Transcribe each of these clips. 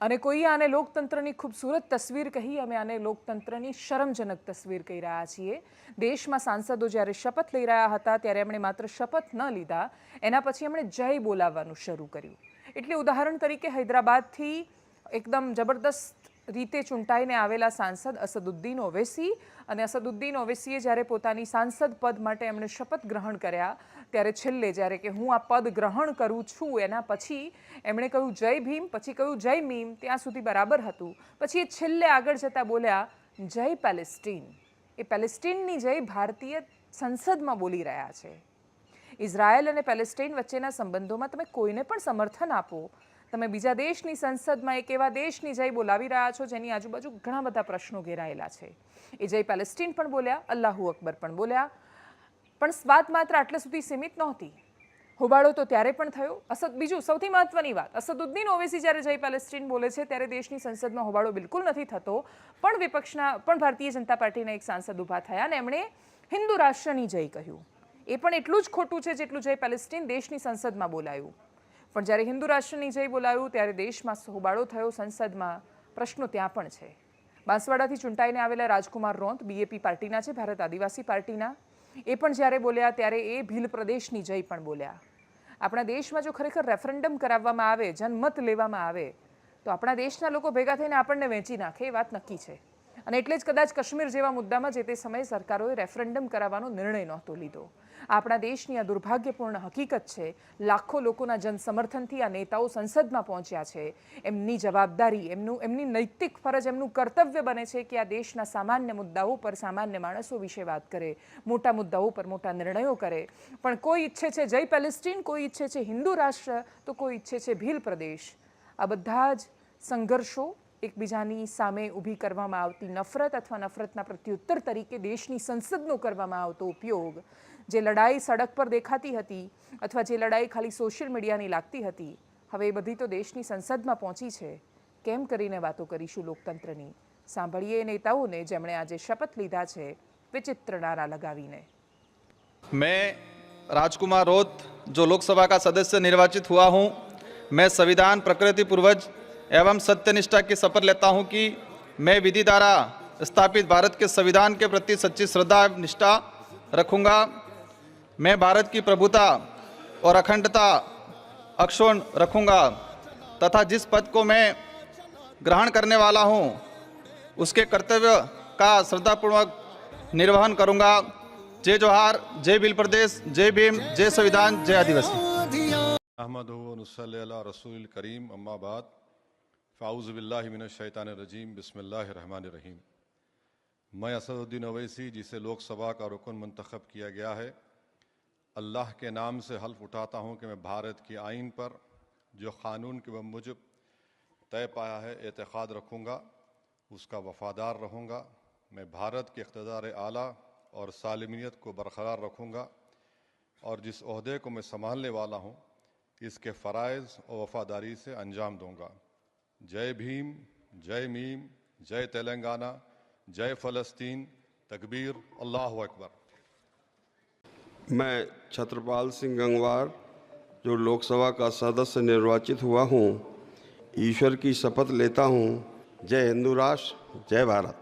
અને કોઈ આને લોકતંત્રની ખૂબસૂરત તસવીર કહી, અમે આને લોકતંત્રની શરમજનક તસવીર કહી રહ્યા છીએ। દેશમાં સાંસદો જ્યારે શપથ લઈ રહ્યા હતા ત્યારે એમણે માત્ર શપથ ન લીધા, એના પછી એમણે જય બોલાવવાનું શરૂ કર્યું। એટલે ઉદાહરણ તરીકે હૈદરાબાદથી એકદમ જબરદસ્ત રીતે ચૂંટાઈને આવેલા સાંસદ અસદુદ્દીન ઓવૈસી, અને અસદુદ્દીન ઓવૈસીએ જ્યારે પોતાની સાંસદ પદ માટે એમણે શપથ ગ્રહણ કર્યા ત્યારે છેલ્લે જ્યારે કે હું આ પદ ગ્રહણ કરું છું એના પછી એમણે કહ્યું જય ભીમ, પછી કહ્યું જય મીમ, ત્યાં સુધી બરાબર હતું। પછી એ છેલ્લે આગળ જતા બોલ્યા જય પેલેસ્ટીન। એ પેલેસ્ટીનની જય ભારતીય સંસદમાં બોલી રહ્યા છે। ઇઝરાયલ અને પેલેસ્ટાઇન વચ્ચેના સંબંધોમાં તમે કોઈને પણ સમર્થન આપો, તમે બીજા દેશની સંસદમાં એક એવા દેશની જય બોલાવી રહ્યા છો જેની આજુબાજુ ઘણા બધા પ્રશ્નો ઘેરાયેલા છે। એ જય પેલેસ્ટીન પણ બોલ્યા, અલ્લાહુ અકબર પણ બોલ્યા, પણ વાત માત્ર આટલે સુધી સીમિત નહોતી। હોબાળો તો ત્યારે પણ થયો। બીજું સૌથી મહત્વની વાત, અસદુદ્દીન ઓવૈસી જ્યારે જય પેલેસ્ટીન બોલે છે ત્યારે દેશની સંસદમાં હોબાળો બિલકુલ નથી થતો, પણ ભારતીય જનતા પાર્ટીના એક સાંસદ ઊભા થયા અને એમણે હિન્દુ રાષ્ટ્રની જય કહ્યું। એ પણ એટલું જ ખોટું છે જેટલું જય પેલેસ્ટીન દેશની સંસદમાં બોલાયું। પણ જ્યારે હિન્દુ રાષ્ટ્રની જય બોલાયું ત્યારે દેશમાં હોબાળો થયો, સંસદમાં પ્રશ્નો ત્યાં પણ છે। બાંસવાડાથી ચૂંટાઈને આવેલા રાજકુમાર રોંત બીએપી પાર્ટીના છે, ભારત આદિવાસી પાર્ટીના, એ પણ જ્યારે બોલ્યા ત્યારે એ ભીલ પ્રદેશની જય પણ બોલ્યા। આપણા દેશમાં જો ખરેખર રેફરન્ડમ કરાવવામાં આવે, જનમત લેવામાં આવે તો આપણા દેશના લોકો ભેગા થઈને આપણને વેચી નાખે, એ વાત નક્કી છે। અને એટલે જ કદાચ કાશ્મીર જેવા મુદ્દામાં જે તે સમયે સરકારોએ રેફરન્ડમ કરાવવાનો નિર્ણય નહોતો લીધો। આપણા દેશની આ દુર્ભાગ્યપૂર્ણ હકીકત છે। લાખો લોકોના જનસમર્થનથી આ નેતાઓ સંસદમાં પહોંચ્યા છે। એમની જવાબદારી, એમની નૈતિક ફરજ, એમનું કર્તવ્ય બને છે કે આ દેશના સામાન્ય મુદ્દાઓ પર સામાન્ય માણસો વિશે વાત કરે, મોટા મુદ્દાઓ પર મોટા નિર્ણયો કરે। પણ કોઈ ઈચ્છે છે જય પેલેસ્ટીન, કોઈ ઈચ્છે છે હિન્દુ રાષ્ટ્ર, તો કોઈ ઈચ્છે છે ભીલ પ્રદેશ। આ બધા જ સંઘર્ષો, એકબીજાની સામે ઊભી કરવામાં આવતી નફરત અથવા નફરતના પ્રત્યુત્તર તરીકે દેશની સંસદનો કરવામાં આવતો ઉપયોગ, જે લડાઈ સડક પર દેખાતી હતી અથવા જે લડાઈ ખાલી સોશિયલ મીડિયાની લાગતી હતી, હવે એ બધી તો દેશની સંસદમાં પહોંચી છે। કેમ કરીને વાતો કરીશું લોકતંત્રની? સાંભળીએ નેતાઓને જેમણે આજે શપથ લીધા છે વિચિત્ર નારા લગાવીને। मैं राजकुमार रोत जो लोकसभा का सदस्य निर्वाचित हुआ हूं, मैं संविधान, प्रकृति, पूर्वज एवं सत्यनिष्ठा की शपथ लेता हूं कि मैं विधि द्वारा स्थापित भारत के संविधान के प्रति सच्ची श्रद्धा एवं निष्ठा रखूंगा। मैं भारत की प्रभुता और अखंडता अक्षुण्ण रखूंगा तथा जिस पद को मैं ग्रहण करने वाला हूं उसके कर्तव्य का श्रद्धापूर्वक निर्वहन करूंगा। जय जोहार, जय भील प्रदेश, जय भीम, जय संविधान, जय आदिवासी। अहमदहु नुसल्ली अला रसूल करीम, अम्मा बाद, फ़ाऊज़ु बिल्लाहि मिनश शैतानिर रजीम, बिस्मिल्लाहिर रहमानिर रहीम। मैं असदुद्दीन ओवैसी, जिसे लोकसभा का रुकन मुंतखब किया गया है, अल्लाह के नाम से हल्फ उठाता हूँ कि मैं भारत की आइन पर जो क़ानून के मुजब तय पाया है एतक़ाद रखूँगा, उसका वफ़ादार रहूँगा। मैं भारत के इक़्तिदार आला और सालमियत को बरकरार रखूँगा और जिस ओहदे को मैं संभालने वाला हूँ इसके फ़राइज़ और वफ़ादारी से अंजाम दूँगा। जय भीम, जय मीम, जय तेलंगाना, जय फ़लस्तीन, तकबीर, अल्लाहु अकबर। मैं छत्रपाल सिंह गंगवार जो लोकसभा का सदस्य निर्वाचित हुआ हूँ, ईश्वर की शपथ लेता हूँ, जय हिंदू राष्ट्र, जय भारत।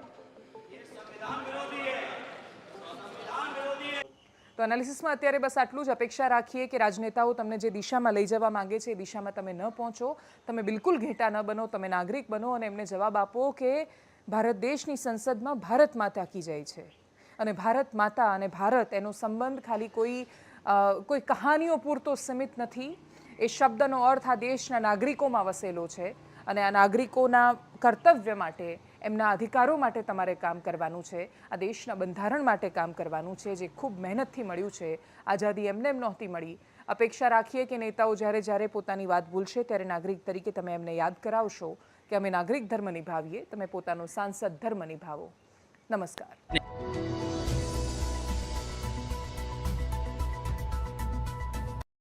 તો એનાલિસિસમાં અત્યારે બસ આટલું જ। અપેક્ષા રાખીએ કે રાજનેતાઓ તમને જે દિશામાં લઈ જવા માંગે છે એ દિશામાં તમે ન પહોંચો, તમે બિલકુલ ઘેટા ન બનો, તમે નાગરિક બનો અને એમને જવાબ આપો કે ભારત દેશની સંસદમાં ભારત માતા કી જય છે। અને ભારત માતા અને ભારત એનો સંબંધ ખાલી કોઈ કહાનીઓ પૂરતો સીમિત નથી। એ શબ્દનો અર્થ આ દેશના નાગરિકોમાં વસેલો છે અને આ નાગરિકોના કર્તવ્ય માટે, એમના અધિકારો માટે તમારે કામ કરવાનું છે। આ દેશના બંધારણ માટે કામ કરવાનું છે, જે ખૂબ મહેનતથી મળ્યું છે। આઝાદી એમને એમ નહોતી મળી। અપેક્ષા રાખીએ કે નેતાઓ જ્યારે પોતાની વાત ભૂલશે ત્યારે નાગરિક તરીકે તમે એમને યાદ કરાવશો કે અમે નાગરિક ધર્મ નિભાવીએ, તમે પોતાનો સાંસદ ધર્મ નિભાવો। નમસ્કાર।